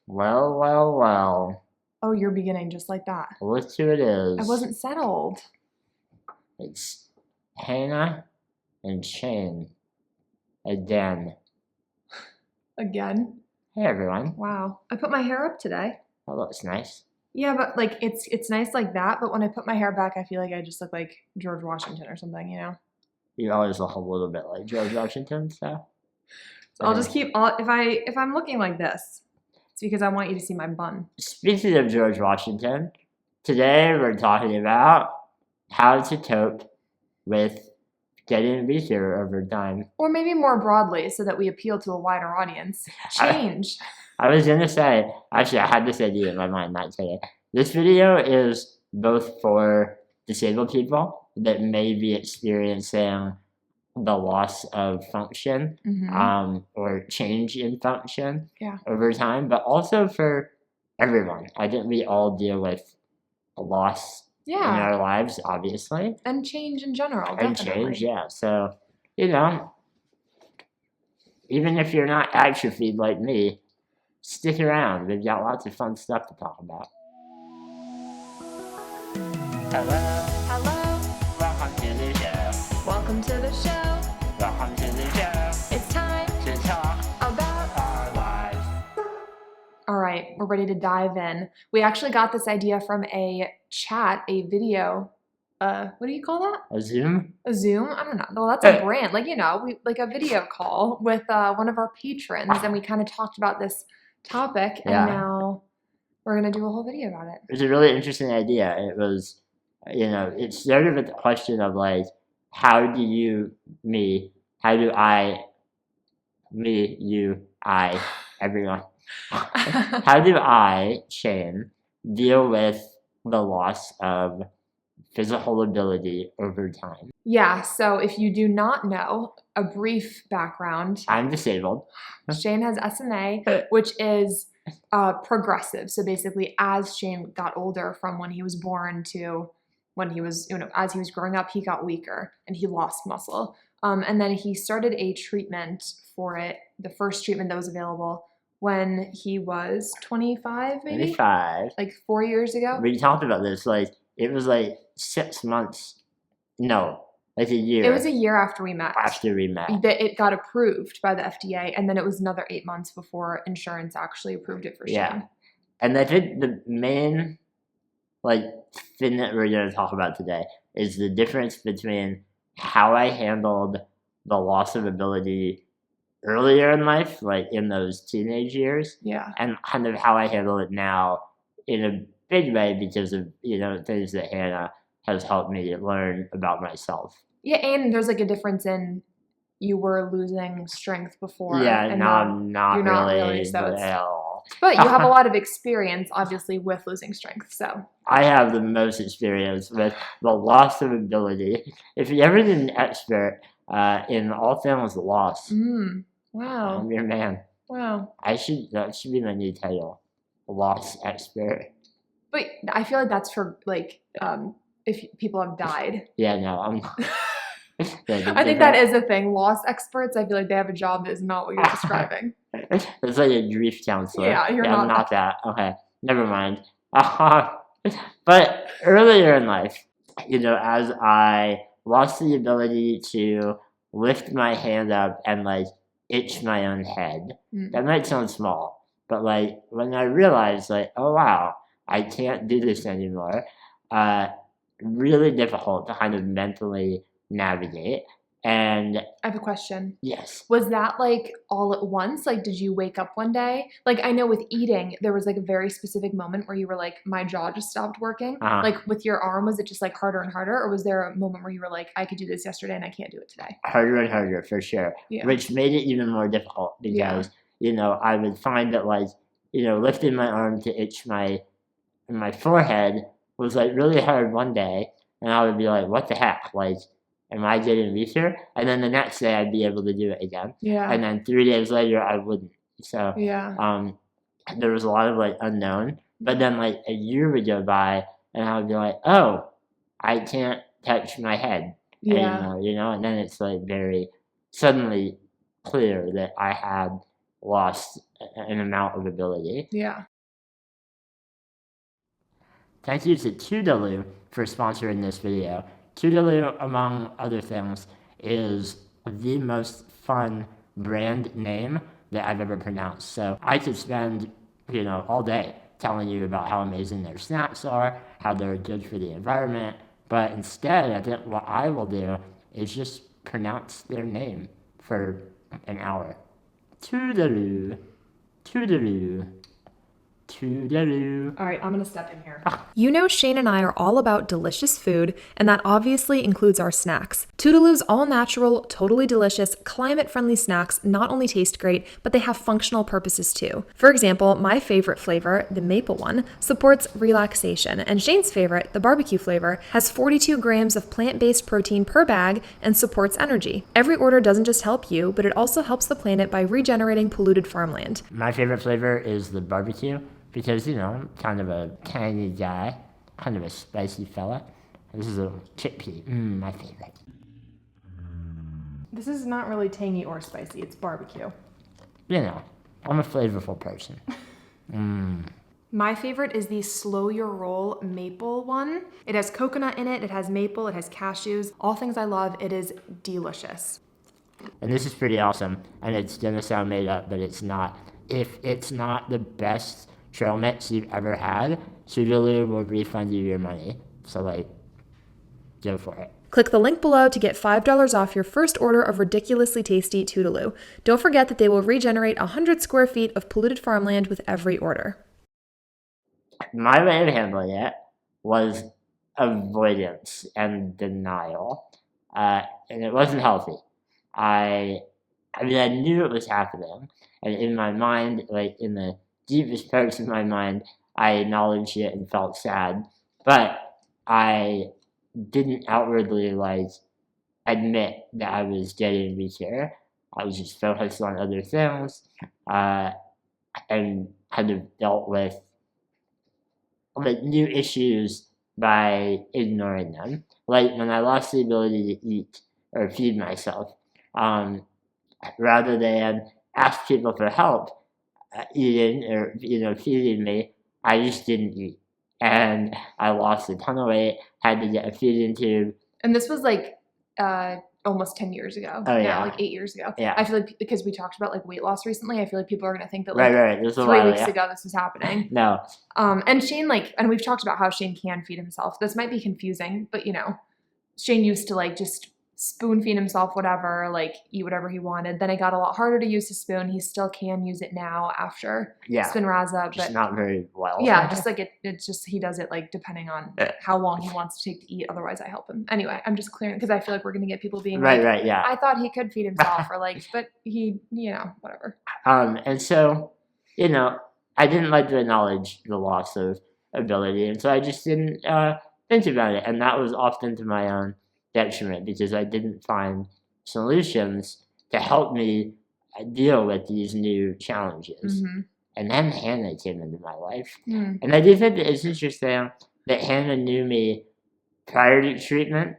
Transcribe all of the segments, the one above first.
Well, well, well. Oh, you're beginning just like that. Look who it is. I wasn't settled. It's Hannah and Shane. Again. Again? Hey, everyone. Wow. I put my hair up today. That looks nice. Yeah, but like it's nice like that, but when I put my hair back, I feel like I just look like George Washington or something, you know? You always look a little bit like George Washington, so. So I'll just keep if I'm looking like this, it's because I want you to see my bun. Speaking of George Washington, today we're talking about how to cope with getting weaker over time. Or maybe more broadly, so that we appeal to a wider audience. Change. I was gonna say, actually, I had this idea in my mind, not today. This video is both for disabled people that may be experiencing the loss of function, or change in function over time, but also for everyone. I think we all deal with a loss in our lives, obviously. And change in general, And definitely. change, yeah. So, you know, even if you're not atrophied like me, stick around. We've got lots of fun stuff to talk about. Hello. Hello. Welcome to the show. Welcome to the show. Welcome to the show. It's time To talk about our lives. All right, we're ready to dive in. We actually got this idea from a chat, a video. What do you call that? A Zoom? A Zoom? I don't know. Well, that's a brand. Like, you know, we like a video call with one of our patrons, and we kind of talked about this topic, and now we're going to do a whole video about it. It was a really interesting idea. It was, you know, it started with the question of like, how do you, everyone. How do I, Shane, deal with the loss of physical ability over time? Yeah, so if you do not know, a brief background. I'm disabled. Shane has SMA, which is progressive. So basically, as Shane got older from when he was born to when he was, as he was growing up, he got weaker and he lost muscle. And then he started a treatment for it, the first treatment that was available when he was 25, maybe? 25. Like 4 years ago? We talked about this, like, it was like 6 months. No, like a year. It was a year after we met. It got approved by the FDA, and then it was another 8 months before insurance actually approved it for Shane. Yeah. And I think the main, like, thing that we're going to talk about today is the difference between how I handled the loss of ability earlier in life, like in those teenage years, and kind of how I handle it now in a big way because of, things that Hannah has helped me learn about myself. Yeah, and there's like a difference in you were losing strength before. Yeah, and now I'm not really so at all. But you have a lot of experience, obviously, with losing strength, so. I have the most experience with the loss of ability. If you ever need an expert in all things loss, wow. I'm your man. Wow. That should be my new title, loss expert. But I feel like that's for, like, if people have died. Yeah, no, I'm I think that is a thing. Loss experts, I feel like they have a job that is not what you're describing. It's like a grief counselor. Yeah, I'm not that. Okay, never mind. But earlier in life, as I lost the ability to lift my hand up and, like, itch my own head. That might sound small, but, like, when I realized, like, oh, wow, I can't do this anymore, really difficult to kind of mentally navigate. And I have a question. Yes. Was that, like, all at once? Like, did you wake up one day? Like, I know with eating, there was, like, a very specific moment where you were like, my jaw just stopped working. Like, with your arm, was it just, like, harder and harder? Or was there a moment where you were like, I could do this yesterday and I can't do it today? Harder and harder, for sure. Yeah. Which made it even more difficult because, I would find that, like, lifting my arm to itch my forehead was, like, really hard one day. And I would be like, what the heck? Like, am I getting weaker? And then the next day I'd be able to do it again. Yeah. And then 3 days later I wouldn't. So there was a lot of, like, unknown. But then, like, a year would go by and I would be like, oh, I can't touch my head anymore, And then it's, like, very suddenly clear that I had lost an amount of ability. Yeah. Thank you to Toodaloo for sponsoring this video. Toodaloo, among other things, is the most fun brand name that I've ever pronounced. So I could spend, all day telling you about how amazing their snacks are, how they're good for the environment, but instead, I think what I will do is just pronounce their name for an hour. Toodaloo, Toodaloo, Toodaloo. All right, I'm gonna step in here. You know Shane and I are all about delicious food, and that obviously includes our snacks. Toodaloo's all-natural, totally delicious, climate-friendly snacks not only taste great, but they have functional purposes too. For example, my favorite flavor, the maple one, supports relaxation, and Shane's favorite, the barbecue flavor, has 42 grams of plant-based protein per bag and supports energy. Every order doesn't just help you, but it also helps the planet by regenerating polluted farmland. My favorite flavor is the barbecue because, I'm kind of a tangy guy, kind of a spicy fella. This is a chickpea, my favorite. This is not really tangy or spicy. It's barbecue. I'm a flavorful person. My favorite is the Slow Your Roll maple one. It has coconut in it, it has maple, it has cashews, all things I love. It is delicious. And this is pretty awesome, and it's gonna sound made up, but it's not. If it's not the best trail mix you've ever had, Toodaloo will refund you your money. So, go for it. Click the link below to get $5 off your first order of ridiculously tasty Toodaloo. Don't forget that they will regenerate 100 square feet of polluted farmland with every order. My way of handling it was avoidance and denial, and it wasn't healthy. I knew it was happening, and in my mind, in the deepest parts of my mind, I acknowledged it and felt sad, but I didn't outwardly admit that I was getting weaker. I was just focused on other things, and kind of dealt with new issues by ignoring them. When I lost the ability to eat or feed myself, rather than ask people for help eating or feeding me, I just didn't eat, and I lost a ton of weight. Had to get a feeding tube. And this was almost 10 years ago. Oh yeah, 8 years ago. Yeah, I feel like because we talked about weight loss recently, I feel like people are gonna think that right. This 3 weeks ago this was happening. No. And Shane and we've talked about how Shane can feed himself. This might be confusing, but Shane used to just spoon feed himself whatever, eat whatever he wanted. Then it got a lot harder to use the spoon. He still can use it now after Spinraza, but just not very well. Yeah, just it's just he does it depending on how long he wants to take to eat. Otherwise, I help him. Anyway, I'm just clearing because I feel like we're gonna get people being right, yeah. I thought he could feed himself, or but he, whatever. And so, I didn't like to acknowledge the loss of ability, and so I just didn't think about it, and that was often to my own detriment because I didn't find solutions to help me deal with these new challenges. Mm-hmm. And then Hannah came into my life. And I do think that it's interesting that Hannah knew me prior to treatment,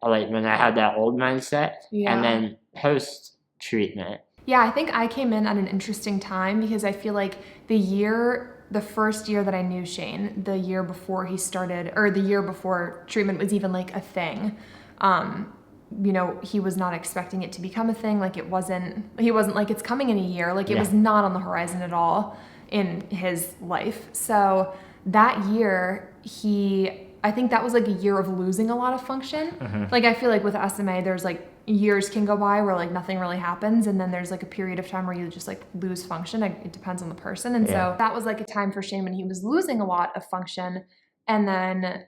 when I had that old mindset, and then post-treatment. Yeah, I think I came in at an interesting time because I feel like the first year that I knew Shane, the year before he started, or the year before treatment was even a thing, he was not expecting it to become a thing. He wasn't it's coming in a year. It was not on the horizon at all in his life. So that year, I think that was a year of losing a lot of function. Mm-hmm. I feel with SMA, there's years can go by where nothing really happens, and then there's a period of time where you just lose function. It depends on the person. And so that was a time for Shane when he was losing a lot of function. And then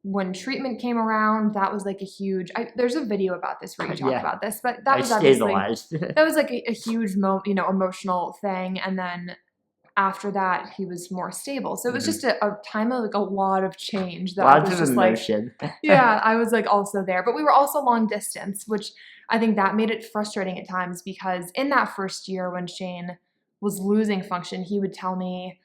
when treatment came around, that was a huge, there's a video about this where you talk about this, but that was obviously, that was a huge emotional thing. And then after that, he was more stable. So it was just a time of a lot of change. That Lots was of just emotion. Yeah, I was also there, but we were also long distance, which I think that made it frustrating at times because in that first year when Shane was losing function, he would tell me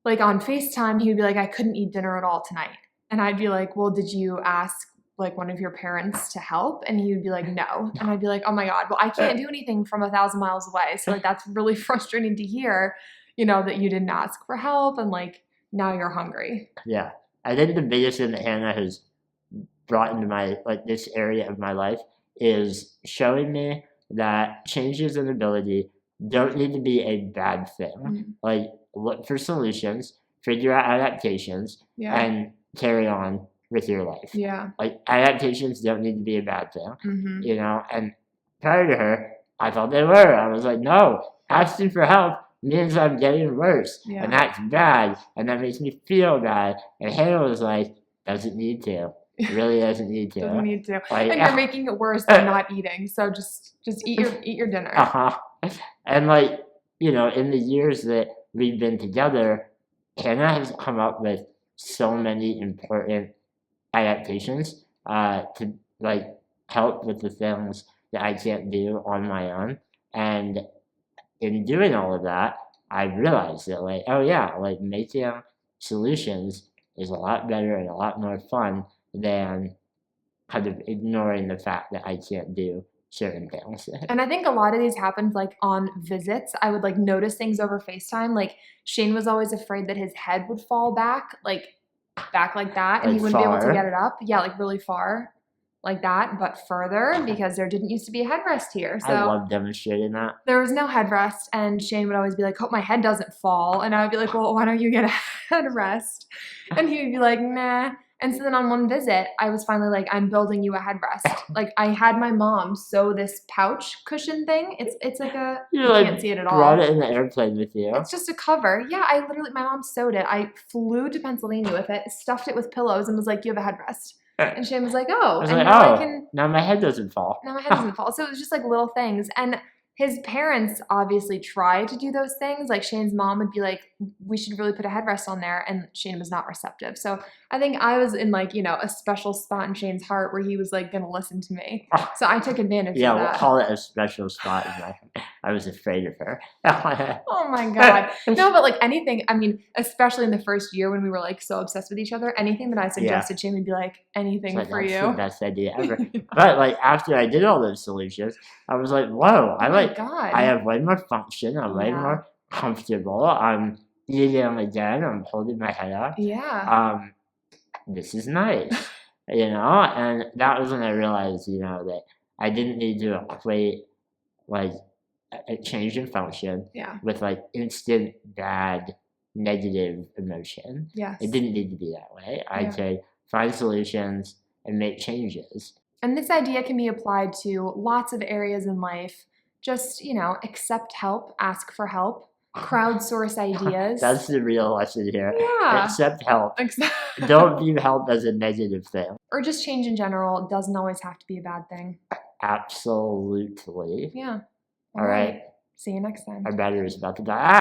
on FaceTime, he would be I couldn't eat dinner at all tonight. And I'd be well, did you ask like one of your parents to help? And he would be like, no. And I'd be like, oh my God, well, I can't do anything from 1,000 miles away. So like, that's really frustrating to hear, you know, that you didn't ask for help and like now you're hungry. Yeah. I think the biggest thing that Hannah has brought into my, like this area of my life is showing me that changes in ability don't need to be a bad thing. Mm. Like, look for solutions, figure out adaptations, Yeah. and carry on with your life. Yeah. Like, adaptations don't need to be a bad thing, Mm-hmm. you know? And prior to her, I thought they were. I was like, no, asking for help means I'm getting worse. Yeah. And that's bad. And that makes me feel bad. And Hannah was like, doesn't need to. It really doesn't need to. Doesn't need to. Like, And you're making it worse than not eating. So just eat your dinner. Uh-huh. And like, you know, in the years that we've been together, Hannah has come up with so many important adaptations to like help with the things that I can't do on my own. And in doing all of that, I realized that like, oh yeah, like making solutions is a lot better and a lot more fun than kind of ignoring the fact that I can't do certain things. And I think a lot of these happened like on visits. I would like notice things over FaceTime. Like Shane was always afraid that his head would fall back like that, and Like he wouldn't be able to far? get it up. Yeah, like really far, like that, but further because there didn't used to be a headrest here. So I love demonstrating that. there was no headrest, and Shane would always be like, hope my head doesn't fall. And I would be like, well, why don't you get a headrest? And he would be like, nah. And so then on one visit, I was finally like, I'm building you a headrest. Like I had my mom sew this pouch cushion thing. It's like a, you like, can't see it at brought all. it in the airplane with you. It's just a cover. Yeah, I literally, my mom sewed it. I flew to Pennsylvania with it, stuffed it with pillows, and was like, you have a headrest. And Shane was like, oh. I was and like, now oh, I can, now my head doesn't fall. now my head doesn't fall. So it was just like little things. And his parents obviously try to do those things. Like Shane's mom would be like, we should really put a headrest on there. And Shane was not receptive. So I think I was in like, you know, a special spot in Shane's heart where he was like going to listen to me. So I took advantage Yeah, of we'll that. call it a special spot. I was afraid of her. Oh my God. No, but like anything, I mean, especially in the first year when we were like so obsessed with each other, anything that I suggested, Shane would be like, anything Like, for that's you. the best idea ever. But like after I did all those solutions, I was like, whoa, Oh my God. I have way more function. I'm way Yeah. more comfortable. I'm eating again. I'm holding my head up. Yeah. This is nice, you know? And that was when I realized, you know, that I didn't need to equate like a change in function Yeah. with like instant bad negative emotion. Yes. It didn't need to be that way. I Yeah. could find solutions and make changes. And this idea can be applied to lots of areas in life. Just, you know, accept help, ask for help, crowdsource ideas. That's the real lesson here. Yeah. Accept help. Accept- Don't view help as a negative thing. Or just change in general. It doesn't always have to be a bad thing. Absolutely. Yeah. All right. See you next time. Our battery is about to die.